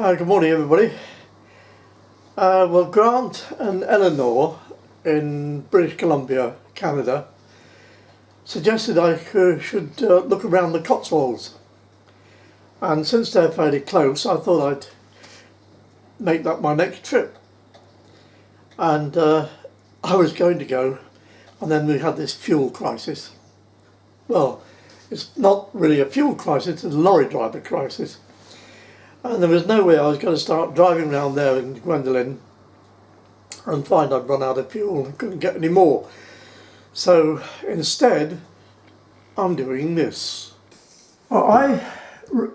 Good morning, everybody. Well, Grant and Eleanor in British Columbia, Canada, suggested I should look around the Cotswolds, and since they're fairly close, I thought I'd make that my next trip. And I was going to go, and then we had this fuel crisis. Well, it's not really a fuel crisis, it's a lorry driver crisis. And there was no way I was going to start driving around there in Gwendolyn and find I'd run out of fuel and couldn't get any more. So instead, I'm doing this. Well, I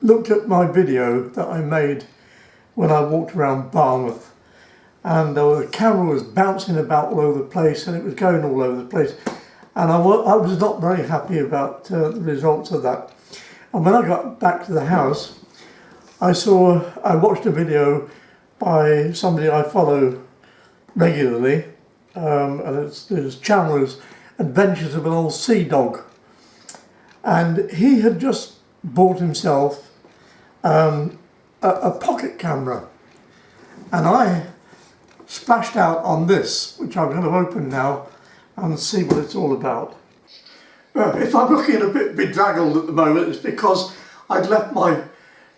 looked at my video that I made when I walked around Barmouth, and the camera was bouncing about all over the place and it was going all over the place. And I was not very happy about the results of that. And when I got back to the house, I watched a video by somebody I follow regularly, and his channel is Adventures of an Old Sea Dog. And he had just bought himself a pocket camera. And I splashed out on this, which I'm going to open now and see what it's all about. If I'm looking a bit bedraggled at the moment, it's because I'd left my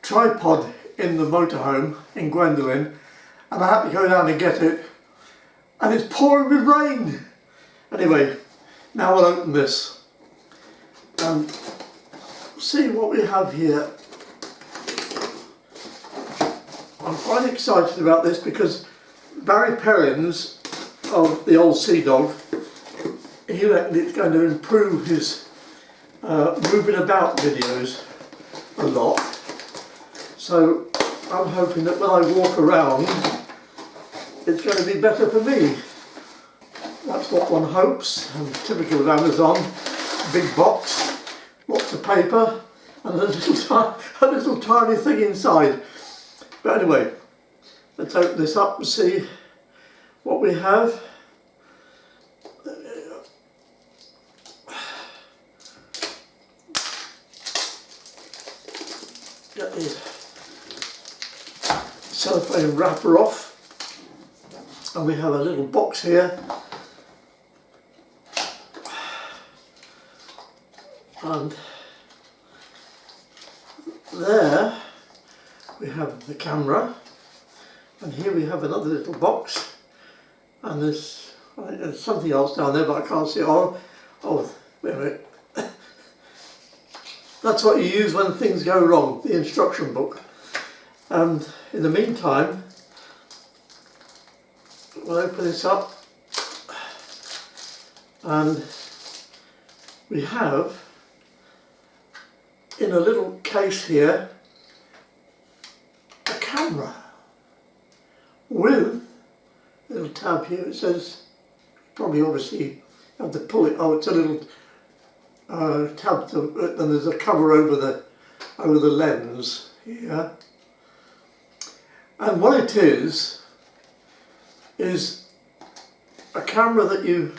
tripod in the motorhome in Gwendolyn and I had to go down and get it, and it's pouring with rain. Anyway, now we'll open this and see what we have here. I'm quite excited about this because Barry Perrins of the Old Sea Dog, he reckons it's going to improve his moving about videos a lot. So I'm hoping that when I walk around, it's going to be better for me. That's what one hopes. And typical of Amazon, big box, lots of paper, and a little tiny thing inside. But anyway, let's open this up and see what we have. Get the cellophane wrapper off, and we have a little box here, and there we have the camera, and here we have another little box, and there's something else down there but I can't see it. Oh, wait a minute. That's what you use when things go wrong, the instruction book. And in the meantime, we'll open this up, and we have in a little case here a camera with a little tab here. It says, probably obviously you have to pull it. Oh, it's a little tab and there's a cover over the lens here. And what it is a camera that you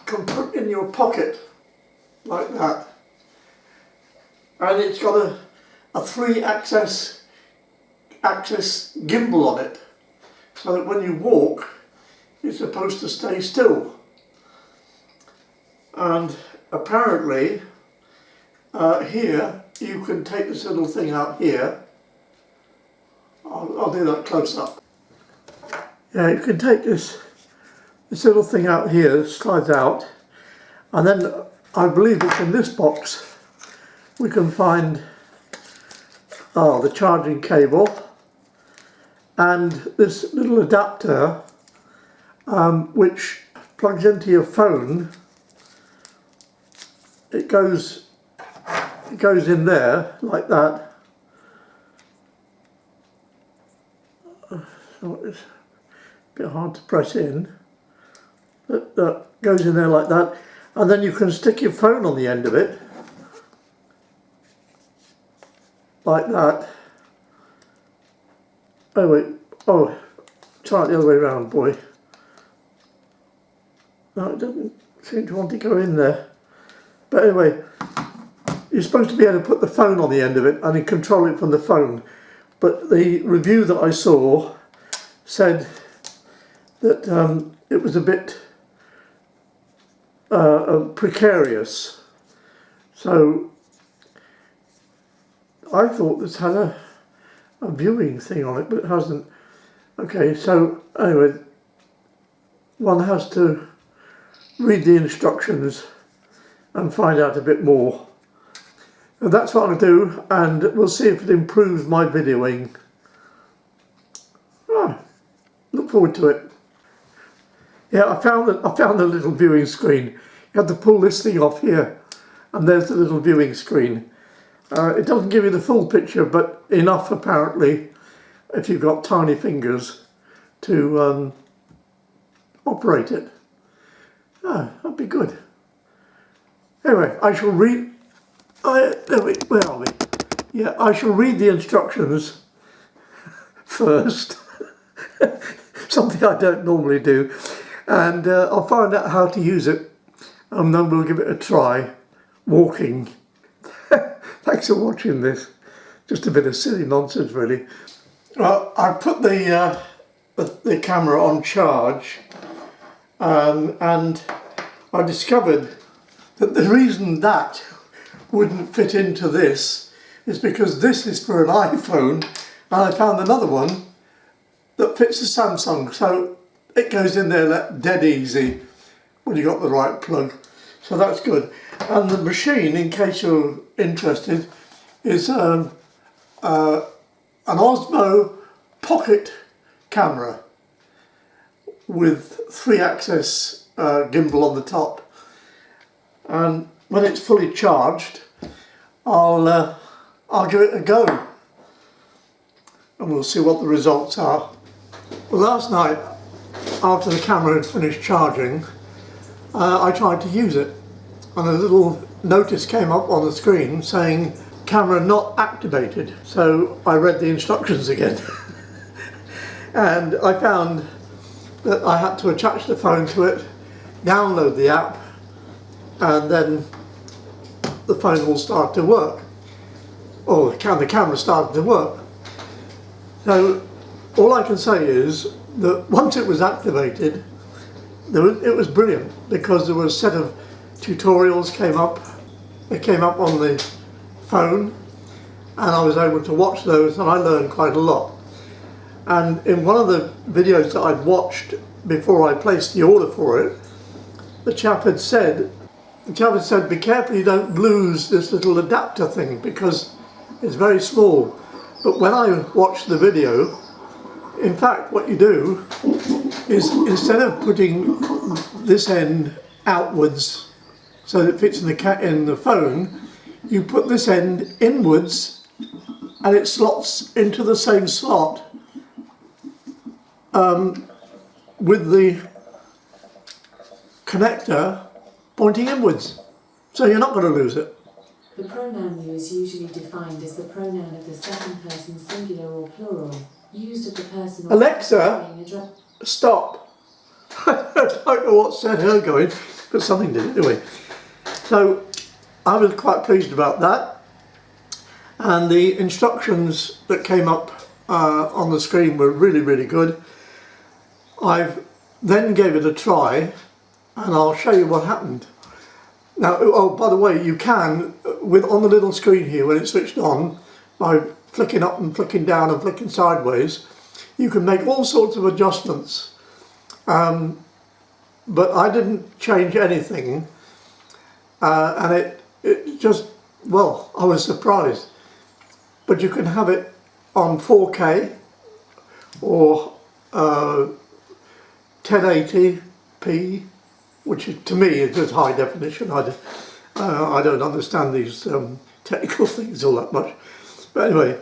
can put in your pocket like that, and it's got a 3-axis gimbal on it, so that when you walk it's supposed to stay still. And apparently here you can take this little thing out here. I'll do that close up. Yeah, you can take this little thing out here, it slides out, and then I believe it's in this box we can find the charging cable and this little adapter which plugs into your phone. It goes in there like that. So it's a bit hard to press in. That goes in there like that, and then you can stick your phone on the end of it like that. Oh wait, try it the other way around, boy. No, it doesn't seem to want to go in there. But anyway, you're supposed to be able to put the phone on the end of it and then control it from the phone. but the review that I saw said that it was a bit precarious. So I thought this had a viewing thing on it, but it hasn't. Okay, so anyway, one has to read the instructions and find out a bit more. And that's what I'll do, and we'll see if it improves my videoing. Look forward to it. Yeah, I found the little viewing screen. You have to pull this thing off here, and there's the little viewing screen. It doesn't give you the full picture, but enough apparently, if you've got tiny fingers, to operate it. That'd be good. Anyway, I shall read. Where are we? Yeah, I shall read the instructions first. Something I don't normally do, and I'll find out how to use it, and then we'll give it a try walking. Thanks for watching this. Just a bit of silly nonsense, really. Well, I put the camera on charge, and I discovered that the reason that wouldn't fit into this is because this is for an iPhone, and I found another one that fits a Samsung, so it goes in there dead easy when you got the right plug. So that's good. And the machine, in case you're interested, is an OSMO Pocket Camera with 3-axis gimbal on the top. And when it's fully charged, I'll give it a go, and we'll see what the results are. Well, last night, after the camera had finished charging, I tried to use it, and a little notice came up on the screen saying camera not activated. So I read the instructions again and I found that I had to attach the phone to it, download the app, and then the phone will start to work, or the camera started to work. So all I can say is that once it was activated, it was brilliant, because there was a set of tutorials came up. They came up on the phone, and I was able to watch those, and I learned quite a lot. And in one of the videos that I'd watched before I placed the order for it, the chap had said, be careful you don't lose this little adapter thing, because it's very small. But when I watched the video, in fact what you do is, instead of putting this end outwards so that it fits in the phone, you put this end inwards and it slots into the same slot with the connector pointing inwards, so you're not going to lose it. The pronoun you is usually defined as the pronoun of the second person singular or plural, used of the person or Alexa, stop. I don't know what set her going, but something did anyway. So I was quite pleased about that, and the instructions that came up on the screen were really, really good. I've then gave it a try, and I'll show you what happened. Now, oh, by the way, you can, on the little screen here, when it's switched on, by flicking up and flicking down and flicking sideways, you can make all sorts of adjustments. But I didn't change anything, and it just, well, I was surprised. But you can have it on 4K or 1080p, which to me is just high definition. I don't understand these technical things all that much. But anyway,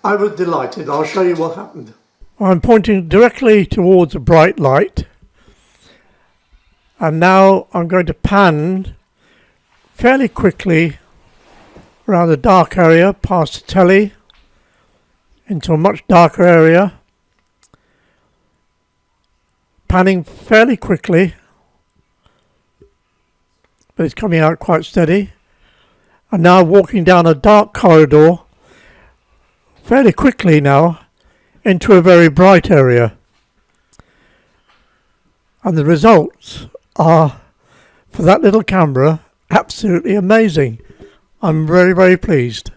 I was delighted. I'll show you what happened. I'm pointing directly towards a bright light, and now I'm going to pan fairly quickly around a dark area, past the telly, into a much darker area, panning fairly quickly, but it's coming out quite steady. And now walking down a dark corridor fairly quickly now into a very bright area. And the results are, for that little camera, absolutely amazing. I'm very, very pleased.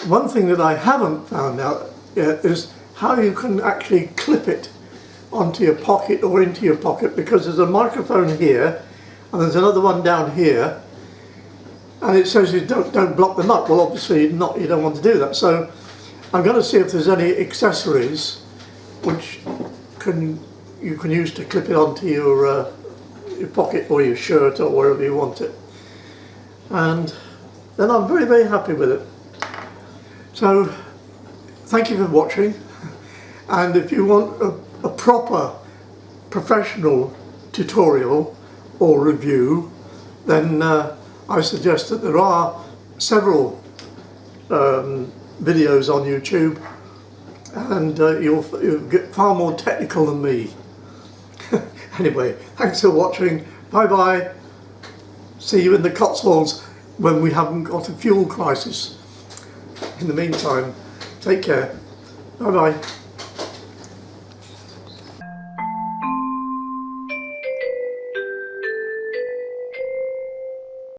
One thing that I haven't found out yet is how you can actually clip it onto your pocket or into your pocket, because there's a microphone here and there's another one down here, and it says you don't block them up. Well, obviously not, you don't want to do that. So I'm going to see if there's any accessories which you can use to clip it onto your pocket or your shirt or wherever you want it. And then I'm very, very happy with it. So thank you for watching, and if you want a proper professional tutorial or review, then I suggest that there are several videos on YouTube, and you'll get far more technical than me. Anyway, thanks for watching. Bye bye. See you in the Cotswolds when we haven't got a fuel crisis. In the meantime, take care. Bye bye.